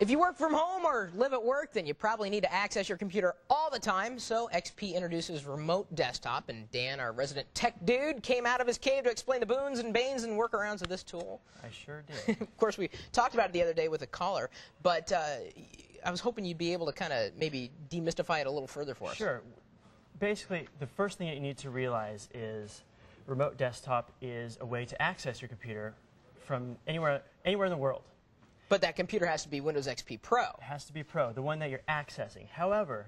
If you work from home or live at work, then you probably need to access your computer all the time, so XP introduces Remote Desktop, and Dan, our resident tech dude, came out of his cave to explain the boons and banes and workarounds of this tool. I sure did. Of course, we talked about it the other day with a caller, but I was hoping you'd be able to kind of maybe demystify it a little further for us. Sure. Basically, the first thing that you need to realize is Remote Desktop is a way to access your computer from anywhere in the world. But that computer has to be Windows XP Pro. It has to be Pro, the one that you're accessing. However,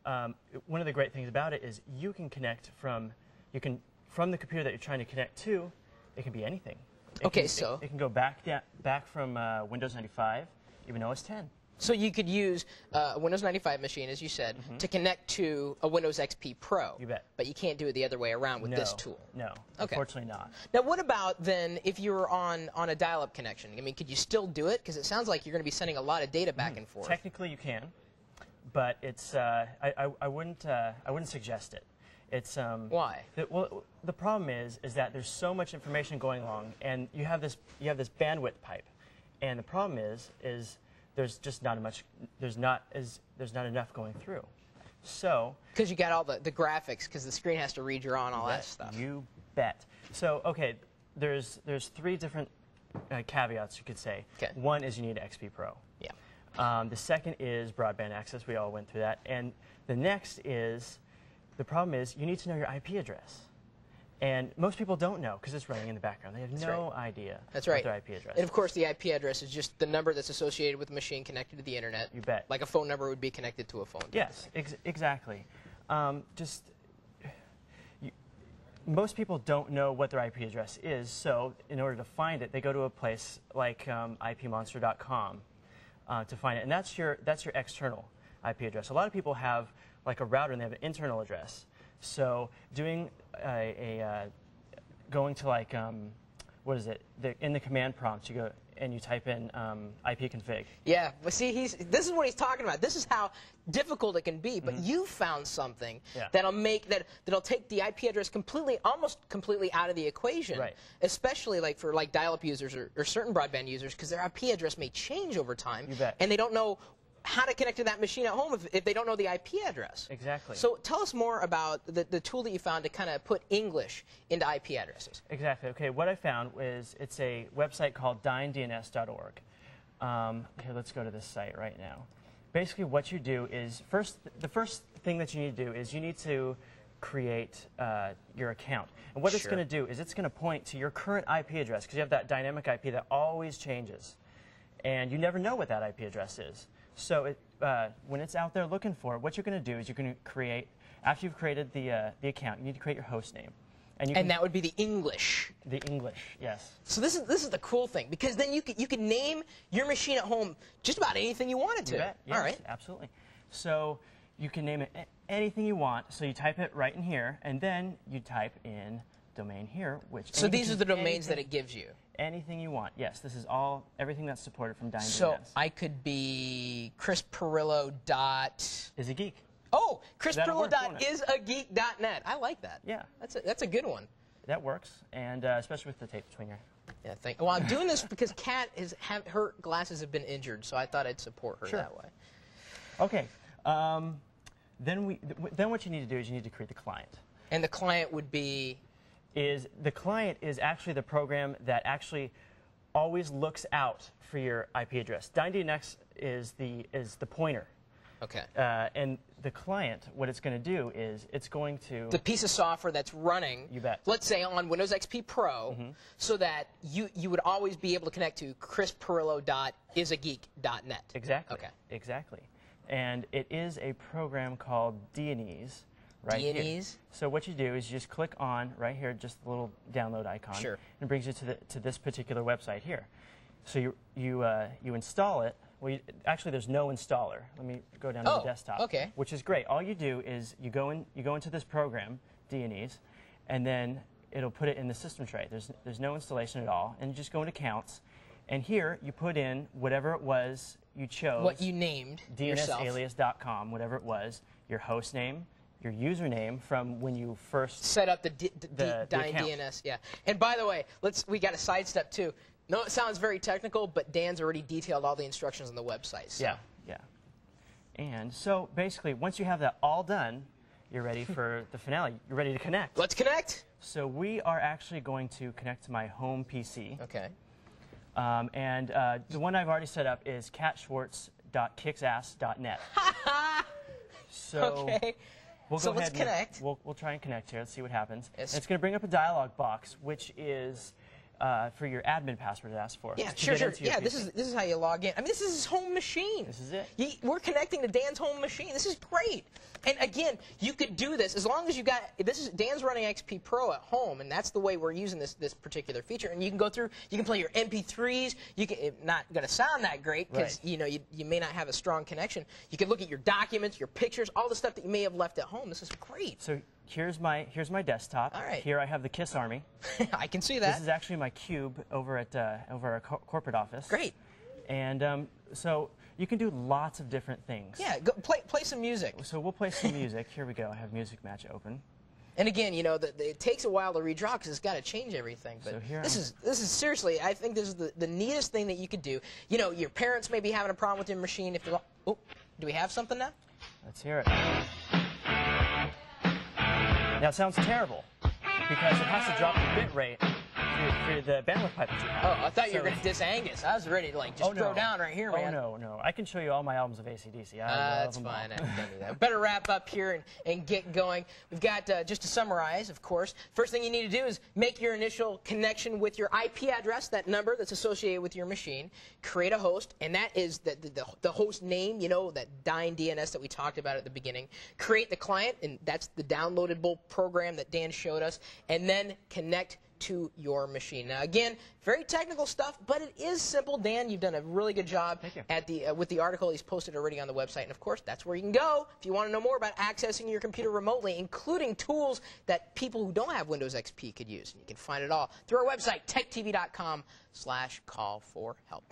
one of the great things about it is you can connect from the computer that you're trying to connect to. It can be anything. It can go back from Windows 95, even OS 10. So you could use a Windows 95 machine, as you said, to connect to a Windows XP Pro. You bet. But you can't do it the other way around with this tool. No, okay. Unfortunately not. Now, what about then if you were on a dial-up connection? I mean, could you still do it? Because it sounds like you're going to be sending a lot of data back and forth. Technically, you can, but it's I wouldn't suggest it. It's why? Well, the problem is that there's so much information going along, and you have this bandwidth pipe, and the problem is there's just not much. There's not enough going through. So because you got all the graphics, because the screen has to read your all that stuff. You bet. So okay, there's three different caveats you could say. Okay. One is you need XP Pro. Yeah. The second is broadband access. We all went through that. And the next is, the problem is you need to know your IP address. And most people don't know because it's running in the background. They have no idea what their IP address is. And of course, the IP address is just the number that's associated with the machine connected to the internet. You bet. Like a phone number would be connected to a phone. Yes, exactly. Most people don't know what their IP address is, so in order to find it, they go to a place like ipmonster.com to find it, and that's your external IP address. A lot of people have like a router and they have an internal address. So doing going to like what is it? In the command prompt, you go and you type in ipconfig. Yeah, well, see, this is what he's talking about. This is how difficult it can be. But you found something that'll take the IP address almost completely out of the equation. Right. Especially like for dial-up users or certain broadband users, because their IP address may change over time. You bet. And they don't know how to connect to that machine at home if they don't know the IP address. Exactly. So tell us more about the tool that you found to kind of put English into IP addresses. Exactly. Okay, what I found was it's a website called dynDNS.org. Here, let's go to this site right now. Basically, what you do is, the first thing that you need to do is you need to create your account. And what it's going to do is it's going to point to your current IP address, because you have that dynamic IP that always changes. And you never know what that IP address is. So when it's out there looking for it, what you're going to do is you're going to create, after you've created the account, you need to create your host name. And that would be the English. The English, yes. So this is the cool thing, because then you can name your machine at home just about anything you wanted to. You bet. Yes, all right. Absolutely. So you can name it anything you want. So you type it right in here, and then you type in domain here, which. So these are the domains that it gives you. Anything you want. Yes, this is everything that's supported from dynDNS. So I could be Chris Pirillo Is a geek. Oh, chrispirillo.isageek.net. I like that. Yeah. That's a good one. That works, and especially with the tape between your. Yeah, well, I'm doing this because Kat her glasses have been injured, so I thought I'd support her that way. Okay. Then what you need to do is you need to create the client. And the client would be. The client is actually the program that actually always looks out for your IP address. dynDNS is the pointer. Okay. And the client, what it's going to do is it's going to... The piece of software that's running, you bet. Let's say on Windows XP Pro, so that you would always be able to connect to chrispirillo.isageek.net. Exactly. Okay. Exactly. And it is a program called DNEs. Right here. So what you do is you just click on right here, just the little download icon, and it brings you to this particular website here. So you install it. Well, actually, there's no installer. Let me go down to the desktop. Okay. Which is great. All you do is you go into this program, DNEs, and then it'll put it in the system tray. There's no installation at all, and you just go into accounts, and here you put in whatever it was you chose. What you named yourself. DNSalias.com, whatever it was, your host name, your username from when you first set up the dynDNS. Yeah. And by the way, we got to sidestep too. No, it sounds very technical, but Dan's already detailed all the instructions on the website. So. Yeah. And so basically, once you have that all done, you're ready for the finale. You're ready to connect. Let's connect. So we are actually going to connect to my home PC. Okay. And the one I've already set up is catschwartz.kicksass.net. So Okay. We'll So go let's ahead and connect. we'll try and connect here. Let's see what happens. Yes. And it's going to bring up a dialog box, which is for your admin password to ask for. Yeah, to sure. get into your Yeah, PC. this is how you log in. I mean, this is his home machine. This is it. We're connecting to Dan's home machine. This is great. And again, you could do this as long as you got Dan's running XP Pro at home, and that's the way we're using this particular feature. And you can go through, you can play your MP3s. It's not going to sound that great because Right. you may not have a strong connection. You can look at your documents, your pictures, all the stuff that you may have left at home. This is great. So here's my desktop. All right. Here I have the KISS Army. I can see This that. is actually my cube over at our corporate office. Great. And so you can do lots of different things. Yeah, go play some music. So we'll play some music. Here we go. I have Music Match open. And again, it takes a while to redraw because it's got to change everything. But So here this is seriously, I think this is the neatest thing that you could do. Your parents may be having a problem with your machine. If they're, oh, do we have something now? Let's hear it. Now it sounds terrible because it has to drop the bit rate for the bandwidth pipe that you have. Oh, I thought you were So- going to diss Angus. I was ready to just throw down right here, man. Oh, no. I can show you all my albums of AC/DC. I love That's them all. fine. I can do that. Better wrap up here and get going. We've got, just to summarize, of course, first thing you need to do is make your initial connection with your IP address, that number that's associated with your machine. Create a host, and that is the host name, that Dyn DNS that we talked about at the beginning. Create the client, and that's the downloadable program that Dan showed us, and then connect to your machine. Now, again, very technical stuff, but it is simple. Dan, you've done a really good job Thank you. with the article he's posted already on the website. And, of course, that's where you can go if you want to know more about accessing your computer remotely, including tools that people who don't have Windows XP could use. And you can find it all through our website, techtv.com/call-for-help.